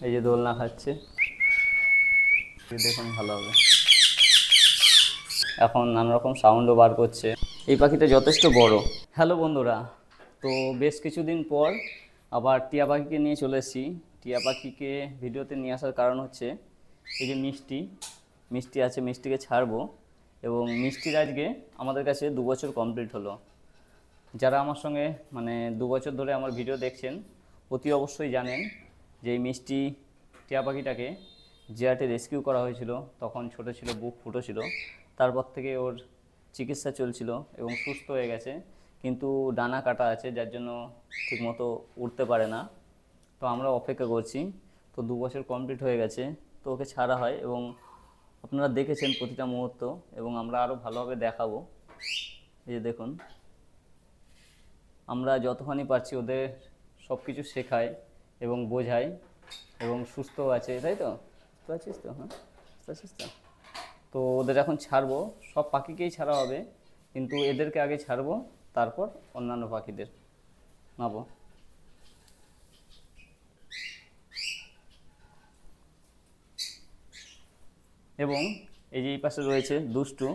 এই যে দোলনা খাচ্ছে, দেখুন ভালো হবে। এখন নানা রকম সাউন্ডও বার করছে। এই পাখিটা যথেষ্ট বড়। হ্যালো বন্ধুরা, তো বেশ কিছুদিন পর আবার টিয়া পাখিকে নিয়ে চলে এসেছি। টিয়া পাখিকে ভিডিওতে নিয়ে আসার কারণ হচ্ছে এই যে মিষ্টি আছে, মিষ্টিকে ছাড়বো। এবং মিষ্টির আজকে আমাদের কাছে 2 বছর কমপ্লিট হলো। যারা আমার সঙ্গে মানে 2 বছর ধরে আমার ভিডিও দেখছেন অতি অবশ্যই জানেন যে এই মিষ্টি টিয়া পাখিটাকে জিয়াটে রেস্কিউ করা হয়েছিল। তখন ছোট ছিল, বুক ফুটো ছিল। তারপর থেকে ওর চিকিৎসা চলছিল এবং সুস্থ হয়ে গেছে, কিন্তু ডানা কাটা আছে, যার জন্য ঠিকমতো উঠতে পারে না। তো আমরা অপেক্ষা করছি। তো 2 বছর কমপ্লিট হয়ে গেছে, তো ওকে ছাড়া হয় এবং আপনারা দেখেছেন প্রতিটা মুহূর্ত, এবং আমরা আরও ভালোভাবে দেখাবো। এই যে দেখুন, আমরা যতখানি পারছি ওদের সব কিছু শেখাই এবং বোঝাই, এবং সুস্থ আছে, তাই তো? সুস্থ আছিস তো? হ্যাঁ, সুস্থ আছিস তো? তো ওদের এখন ছাড়বো, সব পাখিকেই ছাড়া হবে, কিন্তু এদেরকে আগে ছাড়বো, তারপর অন্যান্য পাখিদের নাবো। এবং এই যে এই পাশে রয়েছে দুষ্টু।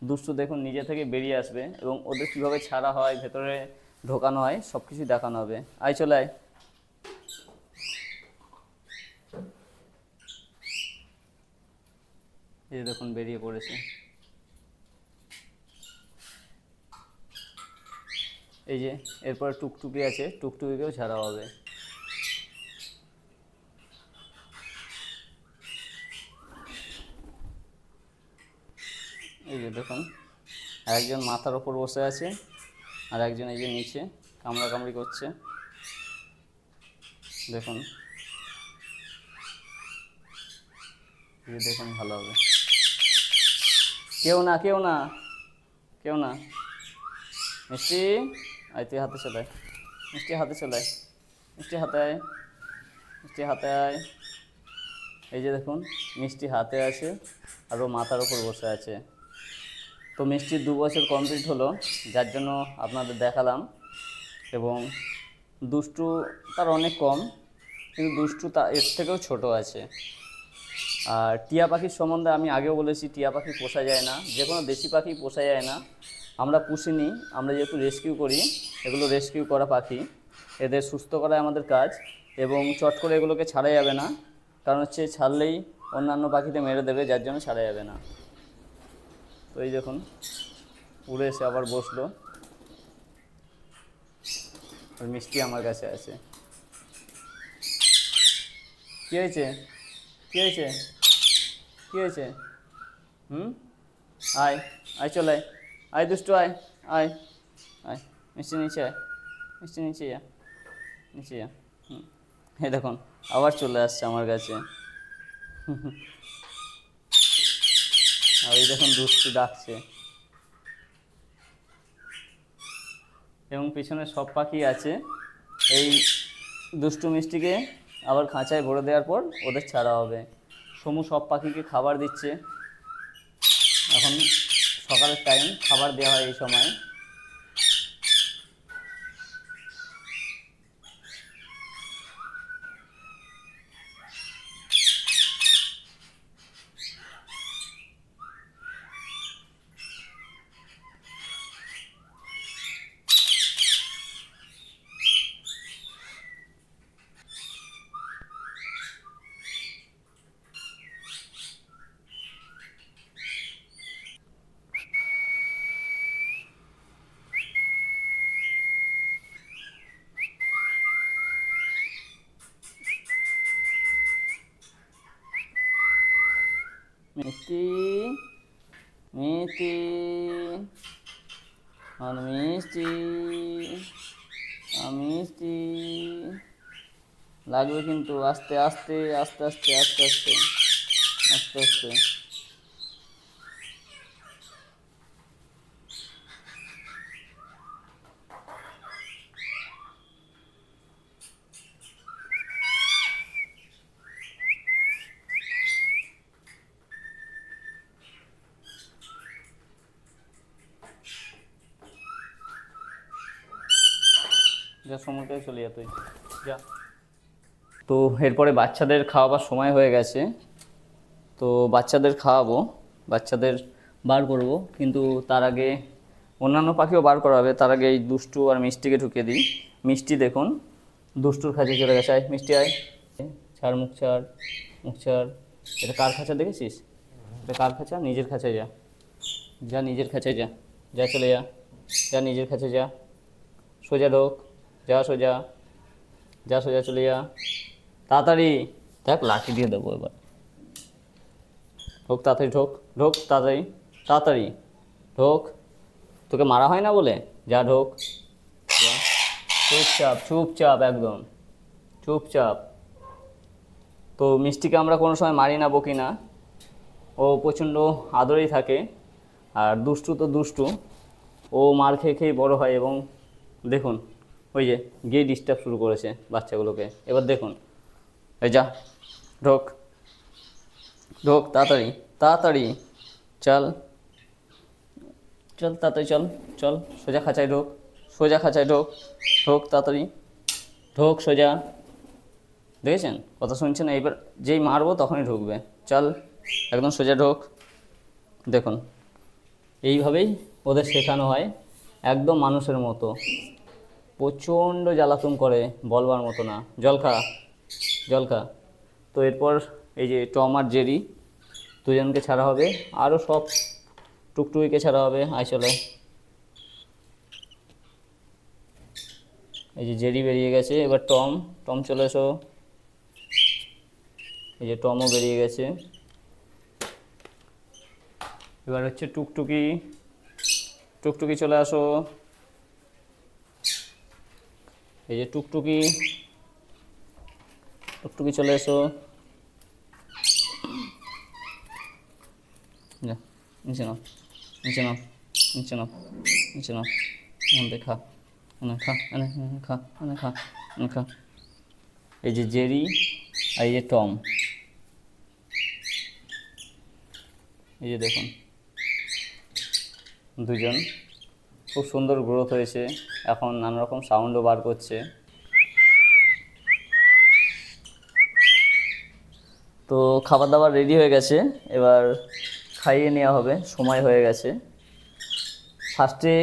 দুষ্টু দেখুন নিজে থেকে বেরিয়ে আসবে, এবং ওদের কীভাবে ছাড়া হয়, ভেতরে ঢোকানো হয়, সব কিছুই দেখানো হবে। আয়, চলে আয়। এই যে দেখুন বেরিয়ে পড়েছে। এই যে এরপর টুকটুকি আছে, টুকটুকিকেও ছাড়া হবে। এই যে দেখুন, একজন মাথার ওপর বসে আছে, আর একজন এই যে নিচে কামড়াকামড়ি করছে। দেখুন, এই যে দেখুন ভালো হবে। কেউ না, কেউ না, কেউ না। মিষ্টি, আয় তুই হাতে চলে আয়। মিষ্টি হাতে চলে আয়, মিষ্টি হাতে আয়, মিষ্টি হাতে আয়। এই যে দেখুন মিষ্টি হাতে আছে, আর ও মাথার ওপর বসে আছে। তো মিষ্টির 2 বছর কমপ্লিট হলো, যার জন্য আপনাদের দেখালাম। এবং দুষ্টু তার অনেক কম, কিন্তু দুষ্টু তা এর থেকেও ছোট আছে। আর টিয়া পাখির সম্বন্ধে আমি আগেও বলেছি, টিয়া পাখি পোষা যায় না, যে কোনো দেশি পাখি পোষা যায় না। আমরা পুষিনি, আমরা যেহেতু রেস্কিউ করি, এগুলো রেস্কিউ করা পাখি, এদের সুস্থ করাই আমাদের কাজ। এবং চট করে এগুলোকে ছাড়া যাবে না, কারণ হচ্ছে ছাড়লেই অন্যান্য পাখিতে মেরে দেবে, যার জন্য ছাড়া যাবে না। তো এই দেখুন উড়ে এসে আবার বসলো, আর মিষ্টি আমার কাছে আছে। কী হয়েছে? কী হয়েছে? কী হয়েছে? আয়, আয় চলে আয়, আয় দুষ্টু আয়, আয়, আয়। মিষ্টি নিচে আয়, মিষ্টি নিচে যা, নিচে যা। এই দেখুন আবার চলে আসছে আমার কাছে। আর ওই দেখুন দুষ্টু ডাকছে। এবং পিছনে সব পাখি আছে। এই দুষ্টু মিষ্টিকে আবার খাঁচায় ভরে দেওয়ার পর ওদের ছাড়া হবে। সমু সব পাখিকে খাবার দিচ্ছে। এখন সকালের টাইম, খাবার দেওয়া হয় এই সময়। মিষ্টি, মিষ্টি, আর মিষ্টি, মিষ্টি লাগবে কিন্তু, আস্তে আস্তে আস্তে আস্তে আস্তে আস্তে আস্তে আস্তে। যা সময়টাই চলে যা, তুই যা। তো এরপরে বাচ্চাদের খাওয়াবার সময় হয়ে গেছে, তো বাচ্চাদের খাওয়াবো, বাচ্চাদের বার করব, কিন্তু তার আগে অন্যান্য পাখিও বার করা হবে। তার আগে এই দুষ্টু আর মিষ্টিকে ঢুকিয়ে দিই। মিষ্টি দেখুন দুষ্টুর খাঁচে চলে গেছে। আয় মিষ্টি আয়, ছাড় মুখ ছাড়, মুখ ছাড়। এটা কার খাঁচা দেখেছিস? এটা কার খাঁচা? নিজের খাঁচায় যা, যা নিজের খাঁচায় যা, যা চলে যা, যা নিজের কাছে যা, সোজা ঢোক, যা সোজা, যা সোজা চলে যা, তাড়াতাড়ি। দেখ লাঠি দিয়ে দেবো এবার। ঢোক তাড়াতাড়ি, ঢোক ঢোক তাড়াতাড়ি, তাড়াতাড়ি ঢোক। তোকে মারা হয় না বলে যা ঢোক, যা। চুপচাপ চুপচাপ, একদম চুপচাপ। তো মিষ্টিকে আমরা কোনো সময় মারি না, বকি না, ও প্রচণ্ড আদরেই থাকে। আর দুষ্টু তো দুষ্টু, ও মার খেয়ে খেয়েই বড়ো হয়। এবং দেখুন ওই যে গিয়ে ডিস্টার্ব শুরু করেছে বাচ্চাগুলোকে। এবার দেখুন, এই যা ঢোক ঢোক, তাড়াতাড়ি তাড়াতাড়ি, চল চল তাড়াতাড়ি, চল চল, সোজা খাঁচায় ঢোক, সোজা খাঁচায় ঢোক, ঢোক তাড়াতাড়ি, ঢোক সোজা। দেখেছেন কথা শুনছেন? এইবার যেই মারবো তখনই ঢুকবে। চল একদম সোজা ঢোক। দেখুন এইভাবেই ওদের শেখানো হয়, একদম মানুষের মতো। প্রচণ্ড জ্বালাতন করে, বলবার মতো না। জল খা, জল খা। তো এরপর এই যে টম আর জেরি দুজনকে ছাড়া হবে, আরও সব টুকটুকিকে ছাড়া হবে। আয় চলে, এই যে জেরি বেরিয়ে গেছে, এবার টম, টম চলে এসো। এই যে টমও বেরিয়ে গেছে। এবার হচ্ছে টুকটুকি, টুকটুকি চলে আসো। এই যে টুকটুকি, টুকটুকি চলে এসো। যা নিচে নাও, নিচে নাও, নিচে নাও, নিচে নাও। খা, খা, খা, খা, খা। এই যে জেরি আর এই যে টম, এই যে দেখুন দুজন খুব সুন্দর গ্রোথ হয়েছে। এখন নানা রকম সাউন্ডও বার করছে। তো খাবার দাবার রেডি হয়ে গেছে, এবার খাইয়ে নেওয়া হবে, সময় হয়ে গেছে। ফার্স্টে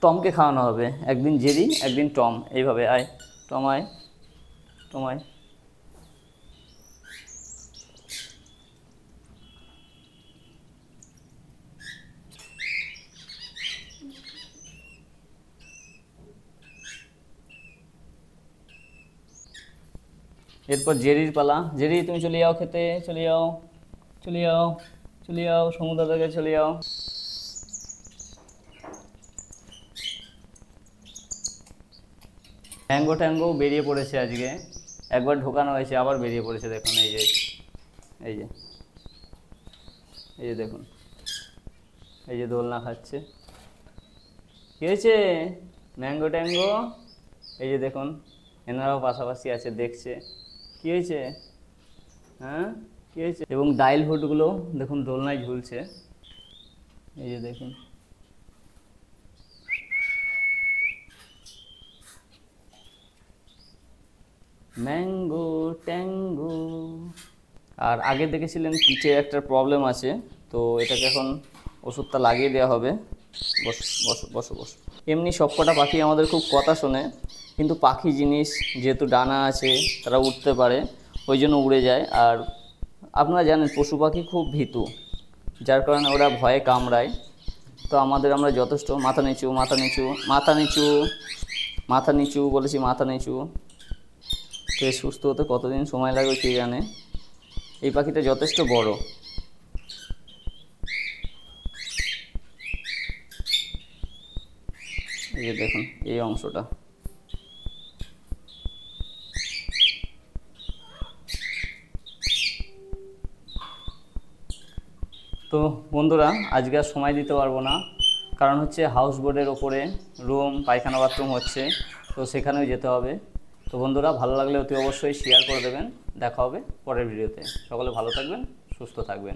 টমকে খাওয়ানো হবে, একদিন জেরি একদিন টম, এইভাবে। আয় টম, আয় টম, আয়। এরপর জেরির পালা। জেরি তুমি চলে যাও খেতে, চলে যাও, চলে যাও, চলে যাও, সমুদ্র থেকে চলে যাও। ম্যাঙ্গো ট্যাঙ্গো বেরিয়ে পড়েছে আজকে, একবার ঢোকানো হয়েছে আবার বেরিয়ে পড়েছে। দেখুন এই যে, এই যে, এই যে দেখুন, এই যে দোলনা খাচ্ছে। কী হয়েছে ম্যাঙ্গো ট্যাঙ্গো? এই যে দেখুন এনারাও পাশাপাশি আছে, দেখছে। কী হয়েছে? হ্যাঁ কী হয়েছে? এবং ডাইল হুডগুলো দেখুন দোলনায় ঝুলছে, এই যে দেখুন। Mango tango. আর আগে দেখেছিলেন পিঠে একটা প্রবলেম আছে, তো এটাকে এখন ওষুধটা লাগিয়ে দেওয়া হবে। বসো বসো বসো বসো। এমনি সবকটা পাখি আমাদের খুব কথা শোনে, কিন্তু পাখি জিনিস যেহেতু ডানা আছে, তারা উঠতে পারে, ওই জন্য উড়ে যায়। আর আপনারা জানেন পশু পাখি খুব ভীতু, যার কারণে ওরা ভয়ে কামড়ায়। তো আমরা যথেষ্ট মাথা নিচু, মাথা নিচু, মাথা নিচু, মাথা নিচু বলেছি, মাথা নিচু। তো সুস্থ হতে কতদিন সময় লাগবে কে জানে। এই পাখিটা যথেষ্ট বড়। এই যে দেখুন এই অংশটা। তো বন্ধুরা আজকে আর সময় দিতে পারবো না, কারণ হচ্ছে হাউস বোটের ওপরে রুম, পায়খানা, বাথরুম হচ্ছে, তো সেখানেও যেতে হবে। তো বন্ধুরা ভালো লাগলে অতি অবশ্যই শেয়ার করে দেবেন। দেখা হবে পরের ভিডিওতে। সকলে ভালো থাকবেন, সুস্থ থাকবেন।